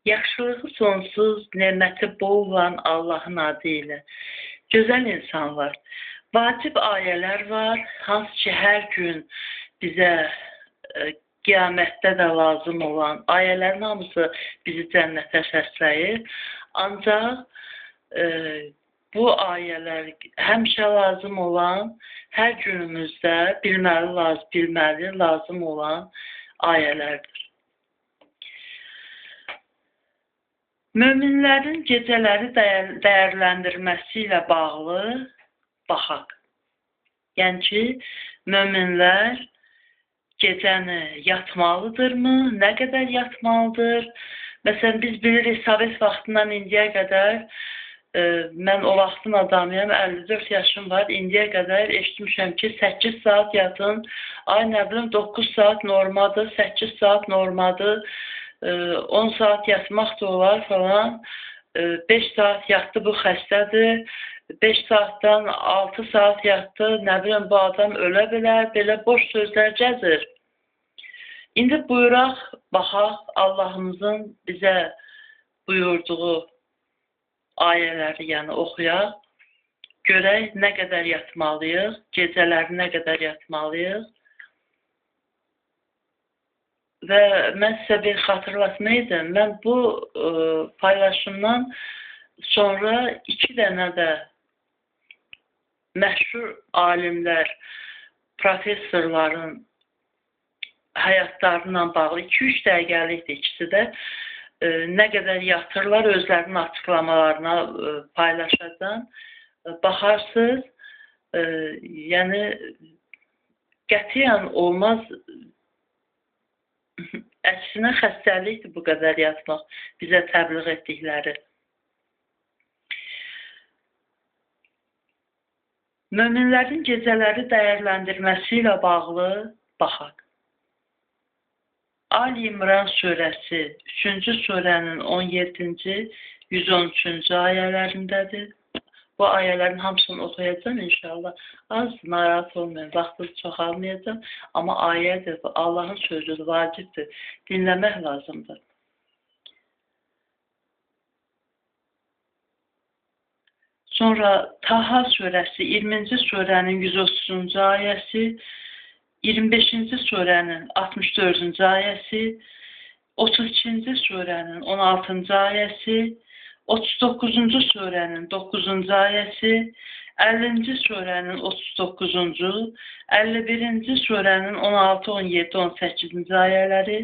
Yaxşılığı sonsuz, neməti bol olan Allahın adı ilə. Gözəl insanlar, vacib ayələr var, hansı ki, hər gün bizə qiyamətdə də lazım olan ayələrin hamısı bizi cənnətə səsləyir. Ancaq bu ayələr həmişə lazım olan, hər günümüzdə bilməli lazım olan ayələrdir. Möminlərin gecələri dəyərləndirməsi ilə bağlı baxaq. Yəni ki, möminlər gecəni yatmalıdırmı? Nə qədər yatmalıdır? Məsələn, biz bilirik, Sovet vaxtından indiyə qədər, mən o vaxtın adamıyam, 54 yaşım var, indiyə qədər eşitmişəm ki, 8 saat yatın, ay nə bilim, 9 saat normadır, 8 saat normadır, 10 saat yatmaq da olar falan, 5 saat yatdı, bu xəstədir, 5 saatdan 6 saat yatdı, nə bilim, bu adam ölə bilər, belə boş sözlər gəzir. İndi buyuraq, baxaq, Allahımızın bizə buyurduğu ayələri, yəni oxuyaq, görək nə qədər yatmalıyıq, gecələri nə qədər yatmalıyıq. Və mən sizə bir xatırlatma edim, mən bu paylaşımdan sonra 2 dənə də məşhur alimlər, professorların həyatlarından bağlı 2-3 dəqiqəlikdir ikisi də. Nə qədər yatırlar, özlərinin açıqlamalarına paylaşacağım. Baxarsınız, yəni qətiyyən olmaz. Əksinə xəstəlikdir bu qədər yatmaq, bizə təbliğ etdikləri. Möminlərin gecələri dəyərləndirməsi ilə bağlı baxaq. Ali İmran surəsi 3-cü surənin 17-ci, 113-cü ayələrindədir. Bu ayələrin hamısını oxuyacağım inşallah. Az narahat olmayın, vaxtınızı çox almayacağım. Amma ayədir, Allahın sözüdür, vacibdir. Dinləmək lazımdır. Sonra Taha surəsi 20-ci surənin 130-cu ayəsi, 25-ci surənin 64-cü ayəsi, 32-ci surənin 16-cı ayəsi, 39-cu surənin 9-cu ayəsi, 50-ci surənin 39-cu, 51-ci surənin 16, 17, 18-ci ayələri,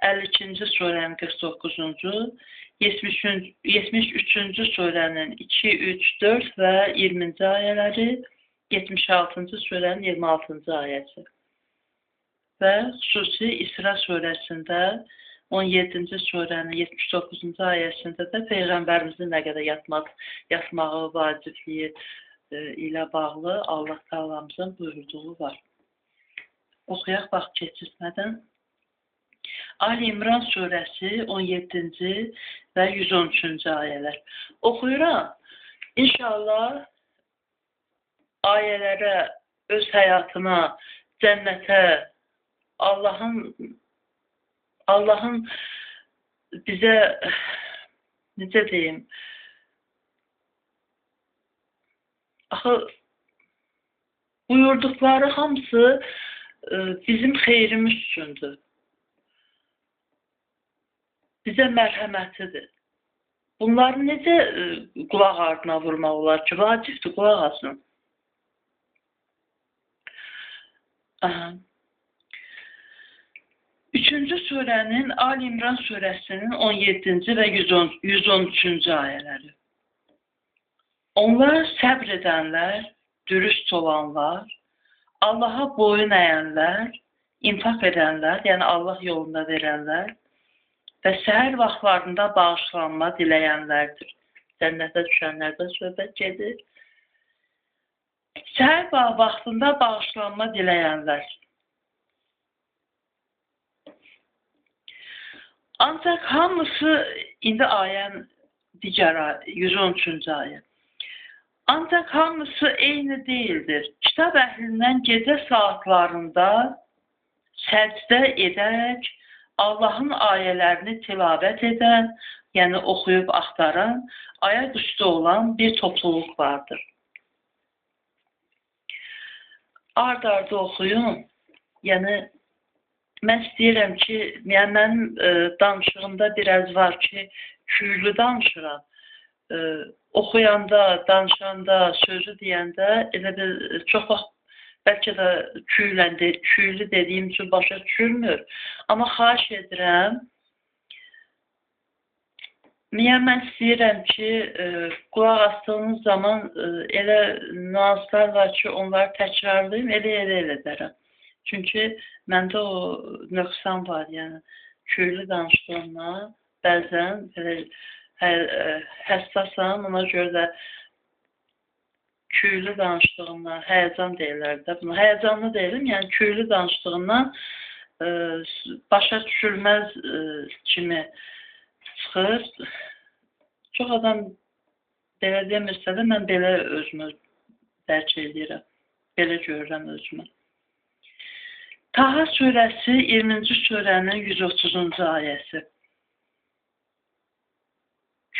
52-ci surənin 49-cu, 73-cü surənin 2, 3, 4 və 20-ci ayələri, 76-cı surənin 26-cı ayəsi. Və xüsusi İsra surəsində 17-ci surənin 79-cu ayəsində də Peyğəmbərimizin nə qədər yatmağı vacibliyi ilə bağlı Allah Taala'mızın buyurduğu var. Oxuyaq vaxt keçirmədən. Ali İmran surəsi 17-ci və 113-cü ayələr. Oxuyuram. İnşallah ayələrə, öz həyatına, cənnətə, Allahın bizə, necə deyim, axı, buyurduqları hamısı bizim xeyrimiz üçündür. Bizə mərhəmətidir. Bunları necə qulaq ardına vurmaq olar ki, vacibdir, qulaq asın. Aha. 3-cü surənin, Ali İmran surəsinin 17-ci və 113-cü ayələri. Onlar səbr edənlər, dürüst olanlar, Allaha boyun əyənlər, infaq edənlər, yəni Allah yolunda verənlər və səhər vaxtlarında bağışlanma diləyənlərdir. Cənnətə düşənlərdən söhbət gedir. Səhər vaxtında bağışlanma diləyənlər. Ancaq hamısı, indi ayən digər 113-cü ayə. Ancaq hamısı eyni deyildir. Kitab əhlindən gecə saatlarında səcdə edərək Allahın ayələrini tilavət edən, yəni oxuyub axtaran, ayaq üstü olan bir topluluq vardır. Ard-arda oxuyun. Yəni, mən istəyirəm ki, yəni mənim danışığımda biraz var ki, küylü danışıram. Oxuyanda, danışanda, sözü deyəndə elə bir çox vaxt bəlkə də küylü dediyim üçün başa düşülmür. Amma xahiş edirəm, mən istəyirəm ki, qulaq astığınız zaman elə nüanslar var ki, onları təkrarlayım, elə edərəm. Çünki məndə o nöqsan var, yəni küylü danışdığımda bəzən həssasam, ona görə də küylü danışdığımdan, həyəcan deyirlər də buna. Həyəcanlı deyirəm, yəni küylü danışdığımdan başa düşülməz kimi çıxır. Çox adam belə demirsə də, mən belə özümü dərk edirəm, belə görürəm özümü. Taha surəsi 20-ci surənin 130-cu ayəsi.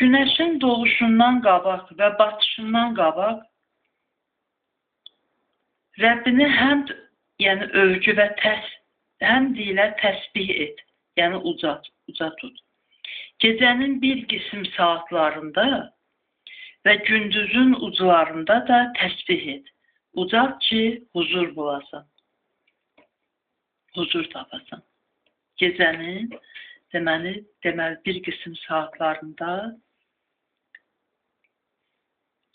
Günəşin doğuşundan qabaq və batışından qabaq Rəbbini həmd, yəni övgü və həmd ilə təsbih et, yəni uca tut. Gecənin bir qism saatlarında və gündüzün uclarında da təsbih et. Ucaq ki, huzur bulasan, huzur tapasan. Gecənin, deməli bir qism saatlarında,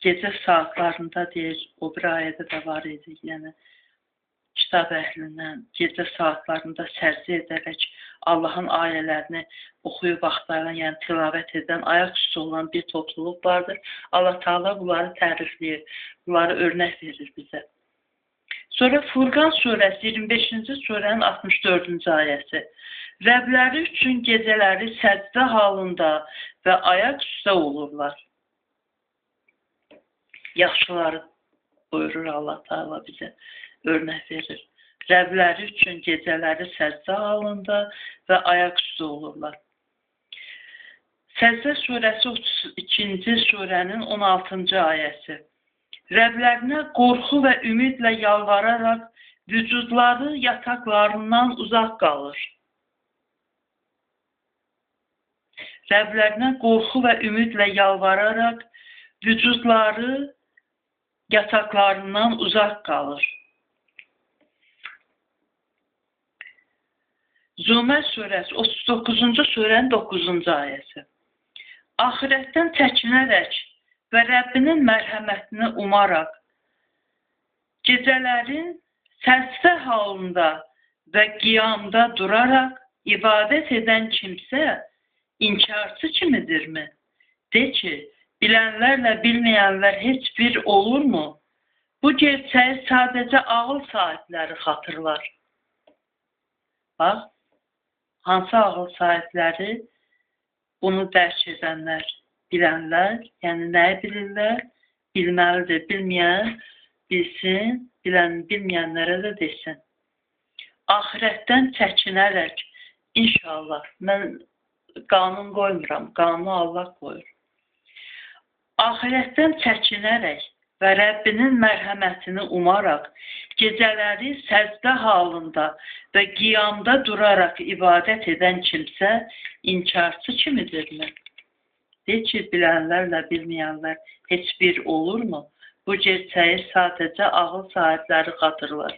gecə saatlarında deyir, o bir ayədə də var idi, yəni kitab əhlindən gecə saatlarında səcdə edərək Allahın ayələrini oxuyub axtaran, yəni tilavət edən, ayaq üstü olan bir topluluq vardır. Allah Teala bunları tərifləyir, bunları örnək verir bizə. Sonra Furqan surəsi 25-ci surənin 64-cü ayəsi. Rəbləri üçün gecələri səcdə halında və ayaq üstə olurlar. Yaxşıları buyurur Allah Teala bizə, örnək verir. Rəbləri üçün gecələri səcdə halında və ayaq üstə olurlar. Səcdə surəsi 32-ci surənin 16-cı ayəsi. Rəblərinə qorxu və ümidlə yalvararaq vücudları yataqlarından uzaq qalır. Rəblərinə qorxu və ümidlə yalvararaq vücudları yataqlarından uzaq qalır. Zümər surəsi 39-cu surənin 9-cu ayəsi. Axirətdən çəkinərək və Rəbbinin mərhəmətini umaraq, gecələrin səcdə halında və qiyamda duraraq ibadət edən kimsə inkarçı kimidirmi? De ki, bilənlərlə bilməyənlər heç bir olurmu? Bu gerçəyi sadəcə ağıl sahibləri xatırlar. Bax, hansı ağıl sahibləri? Bunu dərk edənlər, bilənlər, yəni nəyi bilirlər? Bilməlidir, bilməyən bilsin, bilməyənlərə də desin. Axirətdən çəkinərək, inşallah, mən qanun qoymuram, qanunu Allah qoyur. Axirətdən çəkinərək və Rəbbinin mərhəmətini umaraq, gecələri səcdə halında və qiyamda duraraq ibadət edən kimsə inkarçı kimidirmi? De ki, bilənlərlə bilməyənlər heç bir olurmu? Bu gerçəyi sadəcə ağıl sahibləri xatırlar.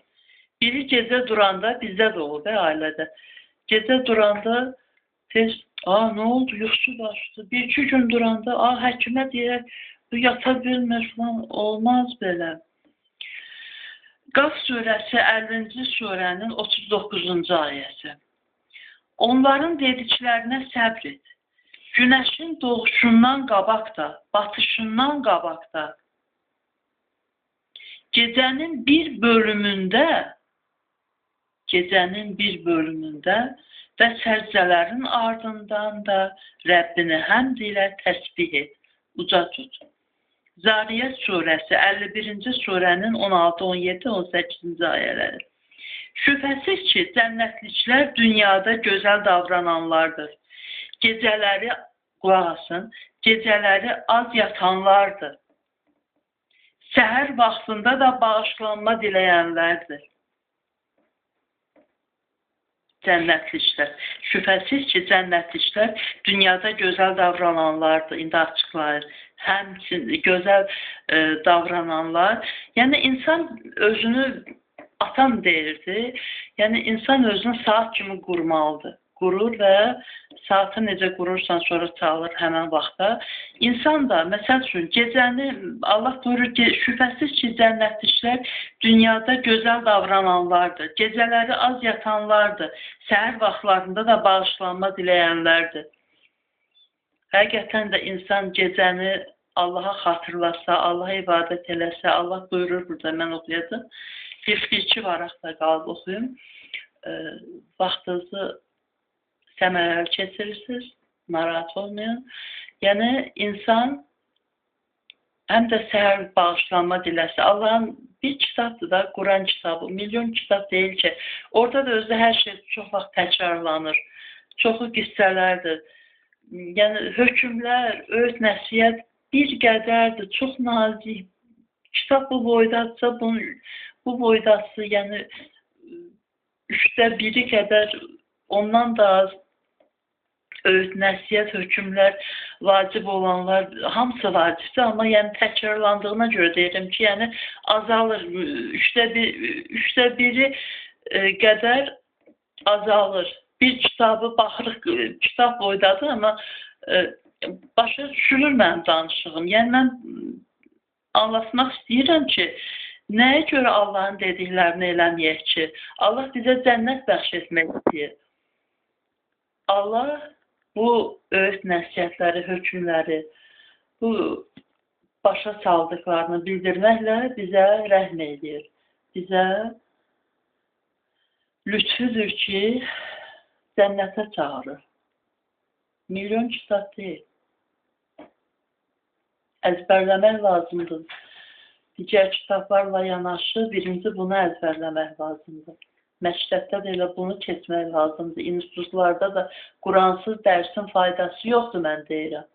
Biri gecə duranda, bizdə də olur, ailədə. Gecə duranda tez, nə oldu, yuxusu başladı. Bir-iki gün duranda, həkimə deyək, bu yata bilmir falan, olmaz belə. Qaf surəsi 50-ci surənin 39-cu ayəsi. Onların dediklərinə səbr et. Günəşin doğuşundan qabaq da, batışından qabaq da, gecənin bir bölümündə və səcdələrin ardından da Rəbbini həmd ilə təsbih et, uca tut. Zariyyət surəsi 51-ci surənin 16, 17, 18-ci ayələri. Şübhəsiz ki, cənnətliklər dünyada gözəl davrananlardır. Gecələri qulaq asın, gecələri az yatanlardır. Səhər vaxtında da bağışlanma diləyənlərdir. Cənnətliklər. Şübhəsiz ki, cənnətliklər dünyada gözəl davrananlardır. İndi açıqlayır. Həmçinin gözəl davrananlar. Yəni, insan özünü atam deyirdi. Yəni, insan özünü saat kimi qurmalıdır. Qurur və saatı necə qurursan sonra çalır həmən vaxtda. İnsan da, məsəl üçün, gecəni Allah buyurur ki, şübhəsiz ki, cənnətliklər dünyada gözəl davrananlardır. Gecələri az yatanlardır. Səhər vaxtlarında da bağışlanma diləyənlərdir. Həqiqətən də insan gecəni Allaha xatırlasa, Allaha ibadət eləsə, Allah buyurur burada, mən oxuyacam. Bir-iki varaq da qalıb oxuyum. Vaxtınızı səmərəli keçirirsiniz, narahat olmayın. Yəni, insan həm də səhər bağışlanma diləsə, Allahın bir kitabdır da, Quran kitabı, milyon kitab deyil ki, orada da özü hər şey çox vaxt təkrarlanır, çoxu qissələrdir. Yəni, hökmlər, öğüt, nəsihət bir qədərdir, çox nazik. Kitab bu boydadsa, bu boydası, yəni 1/3 qədər, ondan da az öğüt, nəsihət, hökmlər, vacib olanlar, hamısı vacibdir, amma yəni təkrarlandığına görə deyirəm ki, yəni azalır, 1/3 qədər azalır. Bir kitabı baxırıq, kitab boydadır, amma başa düşülür mənim danışığım. Yəni, mən anlatmaq istəyirəm ki, nəyə görə Allahın dediklərini eləməyək ki, Allah bizə cənnət bəxş etmək istəyir. Allah bu öğüt nəsihətləri, hökmləri, bu başa saldıqlarını bildirməklə bizə rəhm edir. Bizə lütfüdür ki, cənnətə çağırır. Milyon kitab deyil. Əzbərləmək lazımdır. Digər kitablarla yanaşı birinci bunu əzbərləmək lazımdır. Məktəbdə də elə bunu keçmək lazımdır. İnstitutlarda da Quransız dərsin faydası yoxdur, mən deyirəm.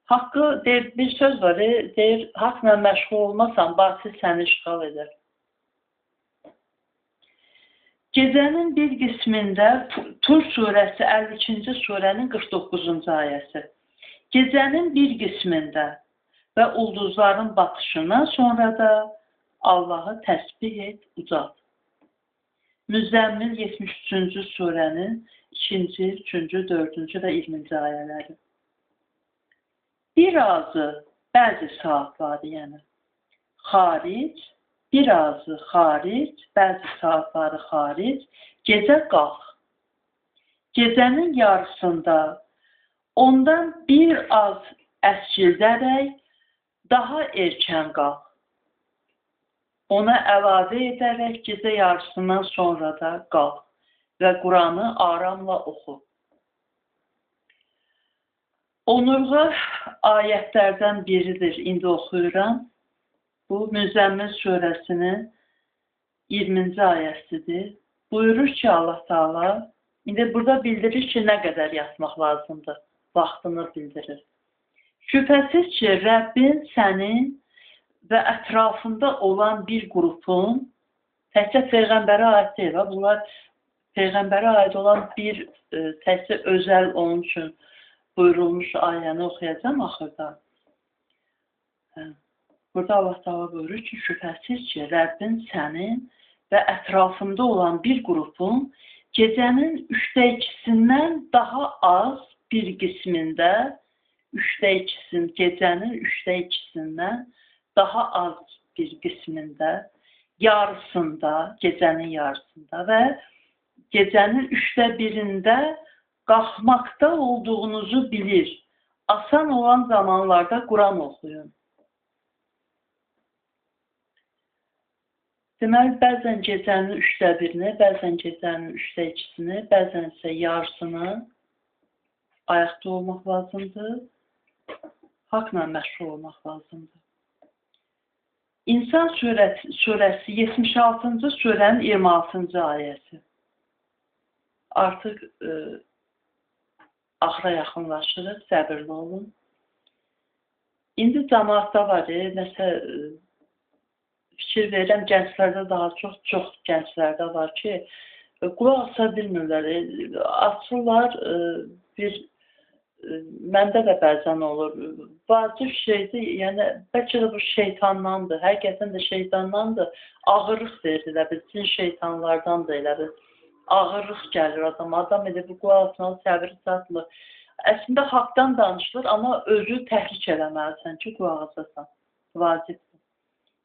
Haqqı, deyir, bir söz var, deyir, haqla məşğul olmasan, batil səni işğal edər. Gecənin bir qismində Tur surəsi 52-ci surənin 49-cu ayəsi. Gecənin bir qismində və ulduzların batışından sonra da Allahı təsbih et, ucalt. Müzzəmmil 73-cü surənin 2-ci, 3-cü, 4-cü və 20-ci ayələri. Birazı, bəzi saatları, yəni, xaric, birazı xaric, bəzi saatları xaric, gecə qalx. Gecənin yarısında ondan bir az əskildərək daha erkən qalx. Ona əlavə edərək gecə yarısından sonra da qalx və Quranı aramla oxu. Onurğa ayətlərdən biridir, indi oxuyuram. Bu, Müzzəmmil surəsinin 20-ci ayəsidir. Buyurur ki, Allah Teala, indi burada bildirir ki, nə qədər yatmaq lazımdır, vaxtını bildirir. Şübhəsiz ki, Rəbbin sənin və ətrafında olan bir qrupun, təkcə Peyğəmbərə aid deyil, bunlar Peyğəmbərə aid olan bir təkcə özəl onun üçün buyurulmuş ayəni oxuyacam axırda. Burada Allah Teala buyurur ki, şübhəsiz ki, Rəbbin sənin və ətrafında olan bir qrupun gecənin 2/3-dən daha az bir qismində, gecənin 3/2-dən daha az bir qismində, yarısında, gecənin yarısında və gecənin 1/3-də qalxmaqda olduğunuzu bilir. Asan olan zamanlarda Quran oxuyun. Deməli, bəzən gecənin 1/3-ni, bəzən gecənin 2/3-ni, bəzən isə yarısını ayaqda olmaq lazımdır, haqla məşğul olmaq lazımdır. İnsan surəsi 76-cı surənin 26-cı ayəsi. Artıq axıra yaxınlaşırıq, səbirli olun. İndi cəmaatda var, nəsə fikir verirəm, gənclərdə daha çox gənclərdə var ki, qulaq asa bilmirlər, açırlar, məndə də bəzən olur, vacib şeydir, yəni bəlkə də bu şeytandandır, həqiqətən də şeytandandır, ağırlıq verir, elə bil, cin şeytanlardan da elə bil, ağırlıq gəlir adam elə bir qulaq asmalı, səbiri çatmır. Əslində haqdan danışılır, amma özü təhrik eləməlisən ki, qulaq asasan, vacibdir.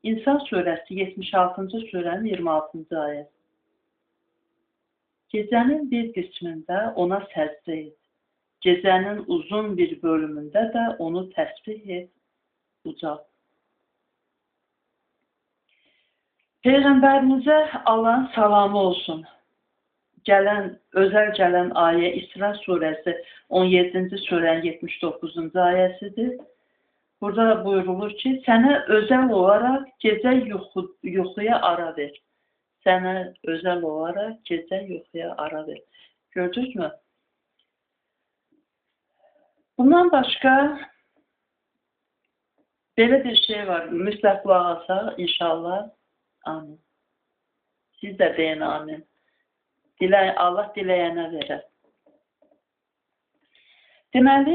İnsan surəsi 76-cı surənin 26-cı ayəsi. Gecənin bir qismində ona səcdə et. Gecənin uzun bir bölümündə də onu təsbih et, ucalt. Peyğəmbərimizə Allahın salamı olsun. Özəl gələn ayə İsra surəsi 17-ci surənin 79-cu ayəsidir. Burada buyurulur ki, sənə özəl olaraq gecə yuxuya ara ver. Sənə özəl olaraq gecə yuxuya ara ver. Gördünüz mü? Bundan başqa belə bir şey var. Mütləq qulaq asaq, inşallah. Amin. Siz də deyin amin. Allah diləyənə verər. Deməli,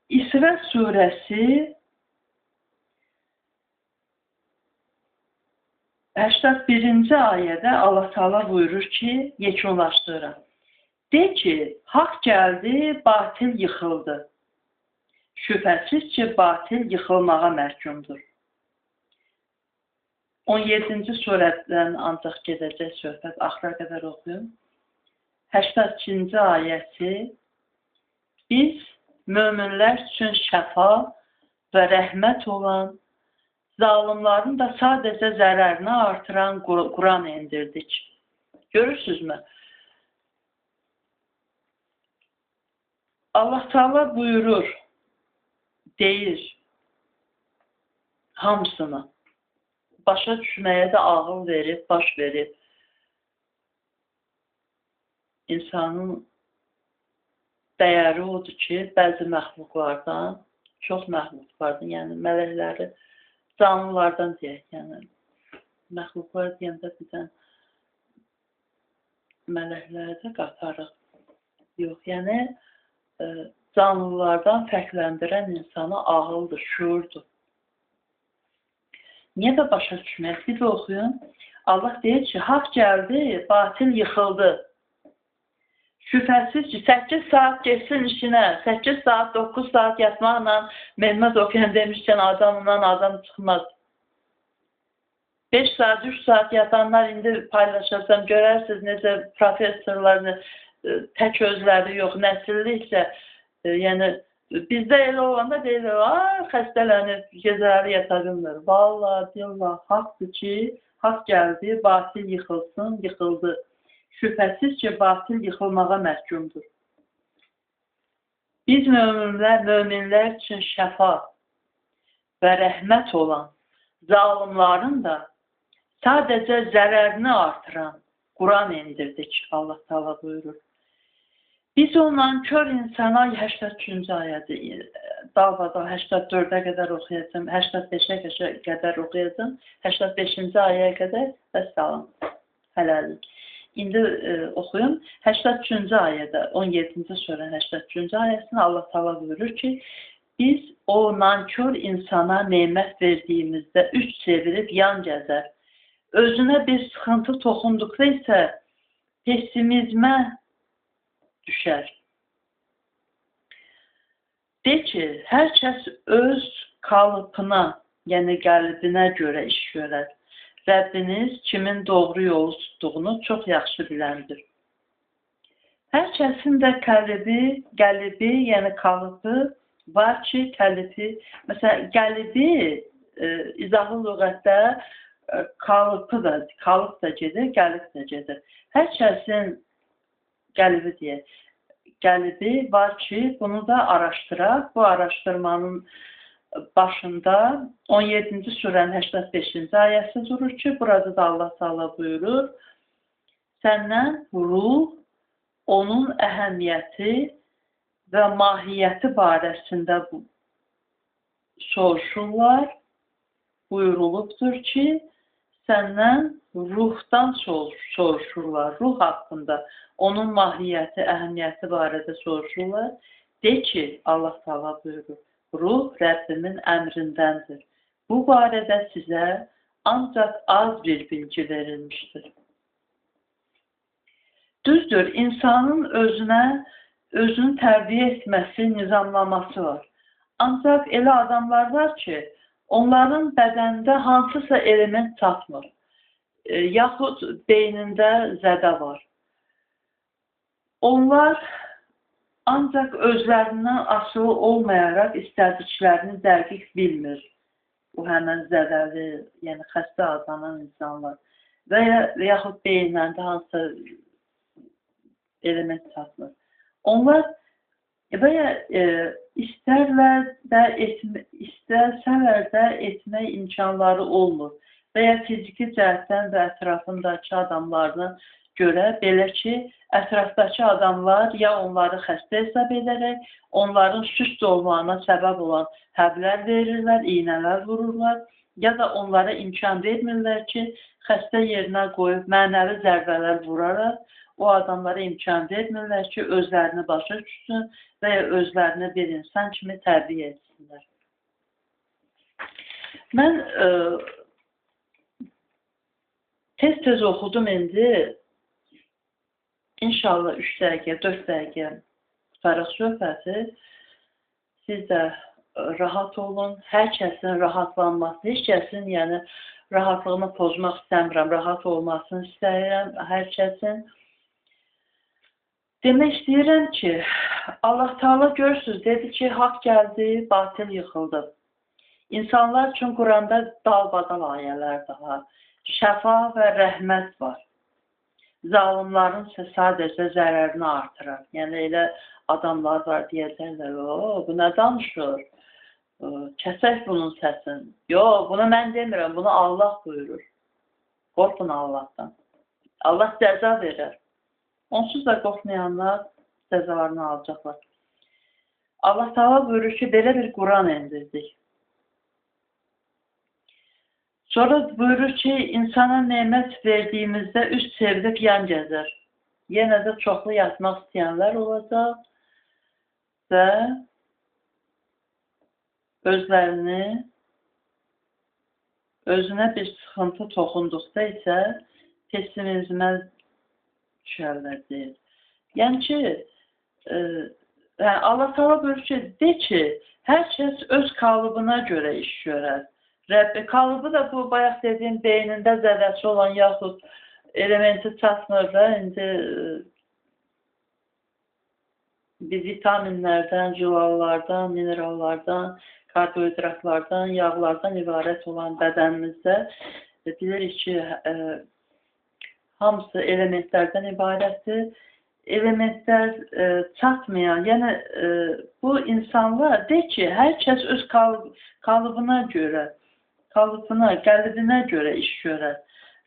İsra surəsi 81-ci ayədə Allah Teala buyurur ki, yekunlaşdırır. De ki, haqq gəldi, batil yıxıldı. Şübhəsiz ki, batil yıxılmağa məhkumdur. 17-ci surədən ancaq gedəcək söhbət, axıra qədər oxuyun. 82-ci ayəsi, biz möminlər üçün şəfa və rəhmət olan, zalimların da sadəcə zərərini artıran Quran indirdik. Görürsünüzmü? Allah Teala buyurur, deyir hamısını. Başa düşməyə də ağıl verib, baş verib. İnsanın dəyəri odur ki, bəzi məxluqlardan, çox məxluqlardan, yəni mələkləri, canlılardan deyək, yəni məxluqlar deyəndə bizdən mələkləri də qatarıq. Yox, yəni canlılardan fərqləndirən insana ağıldır, şuurdur. Niyə də başa düşməyək? Bir də oxuyun. Allah deyir ki, haqq gəldi, batil yıxıldı. Şübhəsiz ki, 8 saat geçsin işinə, 8 saat, 9 saat yatmaqla Mehmet oxuyan demişkən adam çıxmaz. 5 saat, 3 saat yatanlar indi paylaşacağım. Görərsiniz necə professorlarını tək özləri yox, nəsilliksə, yəni bizdə elə olanda deyilir, xəstələnir, gecələri yata bilmir. Vallahi, billah, haqdır ki, haqq gəldi, batil yıxılsın, yıxıldı. Şübhəsiz ki, batil yıxılmağa məhkumdur. Biz möminlər üçün şəfa və rəhmət olan, zalimların da sadəcə zərərini artıran Quran indirdik, Allah Teala buyurur. Biz ondan kör insana 83-cü ayədir, dalbada 84-ə qədər oxuyacağım, 85-ə qədər oxuyacağım, 85-ci ayəyə qədər və salam, hələlik. İndi oxuyun, 83-cü ayədə, 17-ci surənin 83-cü ayəsində Allah Teala buyurur ki, biz o nankör insana nemət verdiyimizdə üç çevirib yan gəzər. Özünə bir sıxıntı toxunduqda isə pessimizmə düşər. De ki, hər kəs öz qalıbına, yəni qəlbinə görə iş görər. Rəbbiniz kimin doğru yolu tutduğunu çox yaxşı biləndir. Hər kəsin də qəlbi, yəni qalıbı var ki, məsələn, qəlbi izahlı lüğətdə qalıb da gedir, qəlib də gedir. Hər kəsin qəlbi deyək, qəlbi var ki, bunu da araşdıraq. Bu araşdırmanın başında 17-ci surənin 85-ci ayəsi durur ki, burada da Allah Teala buyurur, səndən ruh, onun əhəmiyyəti və mahiyyəti barəsində soruşurlar. Buyurulubdur ki, səndən ruhdan soruşurlar, ruh haqqında, onun mahiyyəti, əhəmiyyəti barədə soruşurlar. De ki, Allah Taala buyurur, ruh Rəbbimin əmrindəndir. Bu barədə sizə ancaq az bir bilgi verilmişdir. Düzdür, insanın özünü tərbiyə etməsi, nizamlaması var. Ancaq elə adamlar var ki, onların bədənində hansısa element çatmır, yaxud beynində zədə var. Onlar ancaq özlərindən asılı olmayaraq istədiklərini dəqiq bilmir. Bu həmən zədəli, yəni xəstə adlanan insanlar və yaxud beyinlərində hansısa element çatmır. Onlar istəsələr də etmək imkanları olmur və ya fiziki cəhətdən və ətrafındakı adamlarına görə belə ki, ətrafdakı adamlar ya onları xəstə hesab edərək, onların süst olmağına səbəb olan həblər verirlər, iynələr vururlar, ya da onlara imkan vermirlər ki, xəstə yerinə qoyub mənəvi zərbələr vuraraq, o adamlara imkan vermirlər ki, özlərini başa düşsün və ya özlərini bir insan kimi tərbiyə etsinlər. Mən tez-tez oxudum indi. İnşallah 3 dəqiqə, 4 dəqiqə tutaraq söhbəti. Siz də rahat olun. Hər kəsin rahatlanması, heç kəsin yəni rahatlığını pozmaq istəmirəm, rahat olmasını istəyirəm hər kəsin. Demək istəyirəm ki, Allah Taala görürsünüz, dedi ki, haqq gəldi, batil yıxıldı. İnsanlar üçün Quranda dalbadal ayələr daha, şəfa və rəhmət var. Zalimların isə sadəcə zərərini artırar. Yəni, elə adamlar var deyəcəklər, bu nə danışır? Kəsək bunun səsini. Yox, bunu mən demirəm, bunu Allah buyurur. Qorxun Allahdan. Allah cəza verər. Onsuz da qorxmayanlar cəzalarını alacaqlar. Allah Taala buyurur ki, belə bir Quran endirdik. Sonra buyurur ki, insana nemət verdiyimizdə üst çevirib yan gəzər. Yenə də çoxlu yatmaq istəyənlər olacaq və özünə bir sıxıntı toxunduqda isə pessimizmə düşərlər deyir. Yəni ki, Allah Taala buyurur ki, de ki, hər kəs öz kalıbına görə iş görər. Rəbbi kalıbı da bu bayaq dediyim beynində zədəsi olan yaxud elementi çatmır da indi vitaminlərdən, jilalardan, minerallardan, karbohidratlardan, yağlardan ibarət olan bədənimizdə bilirik ki, hamısı elementlərdən ibarətdir. Elementlər çatmayan, yəni bu insanlar de ki, hər kəs öz kalıbına görə, qəlbinə görə iş görər.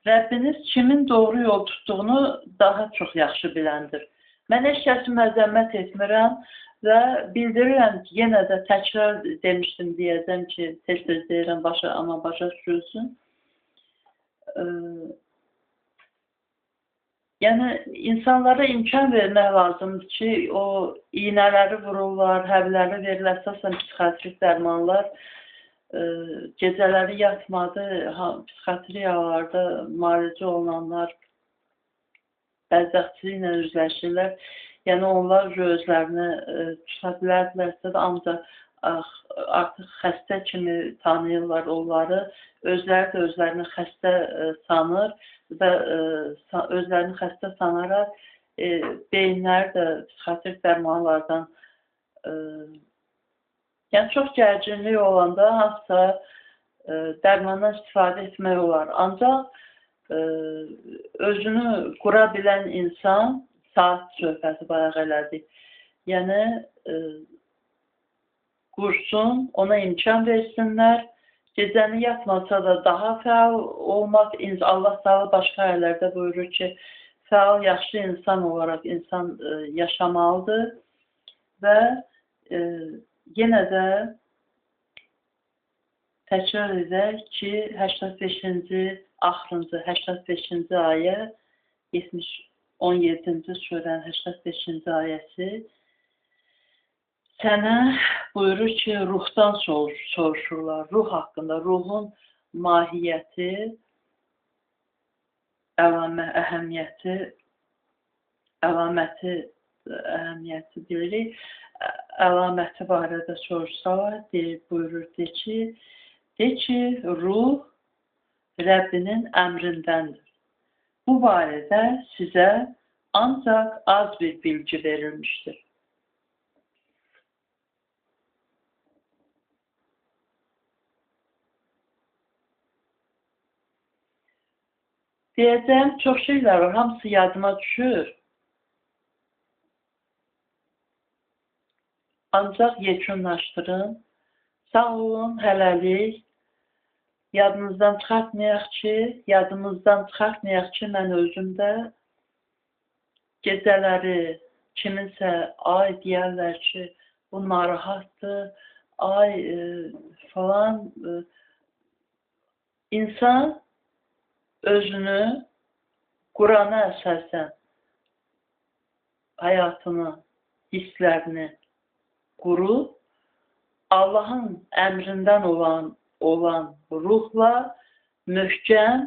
Rəbbiniz kimin doğru yol tutduğunu daha çox yaxşı biləndir. Mən heç kəsi məzəmmət etmirəm və bildirirəm ki, yenə də təkrar demişdim, deyəcəm ki, tez-tez deyirəm, amma başa düşülsün. Yəni, insanlara imkan vermək lazımdır ki, o iynələri vururlar, həbləri verilir, əsasən psixatrik dərmanlar, gecələri yatmadı, psixiatriyalarda müalicə olunanlar bəzəkçiliklə üzləşirlər. Yəni, onlar özlərini tuta bilərdilərsə də, ancaq artıq xəstə kimi tanıyırlar onları, özləri də özlərini xəstə sanır və özlərini xəstə sanaraq beyinləri də psixatrik dərmanlardan yəni çox gərginlik olanda hansısa dərmandan istifadə etmək olar. Ancaq özünü qura bilən insan, saat söhbəti bayaq elədik, yəni qursun, ona imkan versinlər, gecəni yatmasa da daha fəal olmaq, Allah Taala başqa ayələrdə buyurur ki, fəal, yaxşı insan olaraq insan yaşamalıdır və yenə də təkrar edək ki, 85-ci axırıncı 85-ci ayə 17-ci surənin 85-ci ayəsi sənə buyurur ki, ruhdan soruşurlar, ruh haqqında, ruhun mahiyyəti, əhəmiyyəti deyirik, əlaməti barədə soruşsalar, buyurur, de ki, ruh Rəbbinin əmrindəndir. Bu barədə sizə ancaq az bir bilgi verilmişdir. Deyəcəyim çox şeylər var, hamısı yadıma düşür. Ancaq yekunlaşdırın. Sağ olun, hələlik. Yadımızdan çıxartmayaq ki, mən özüm də gecələri kiminsə ay deyərlər ki, bu narahatdır, ay falan. İnsan özünü Qurana əsasən həyatını, hisslərini qurub, Allahın əmrindən olan ruhla möhkəm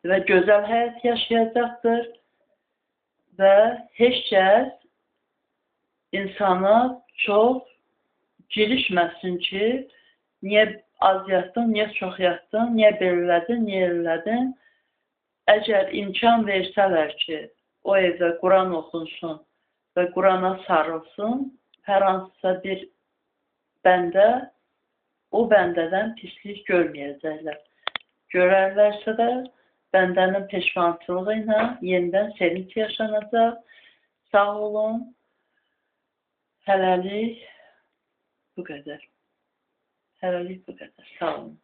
və gözəl həyat yaşayacaqdır və heç kəs insana çox girişməsin ki, niyə az yatdın, niyə çox yatdın, niyə belələdin, niyə elədin. Əgər imkan versələr ki, o evdə Quran oxunsun və Qurana sarılsın, hər hansısa bir bəndə o bəndədən pislik görməyəcəklər. Görərlərsə də bəndənin peşmançılığı ilə yenidən sevinç yaşanacaq. Sağ olun. Hələlik bu qədər. Sağ olun.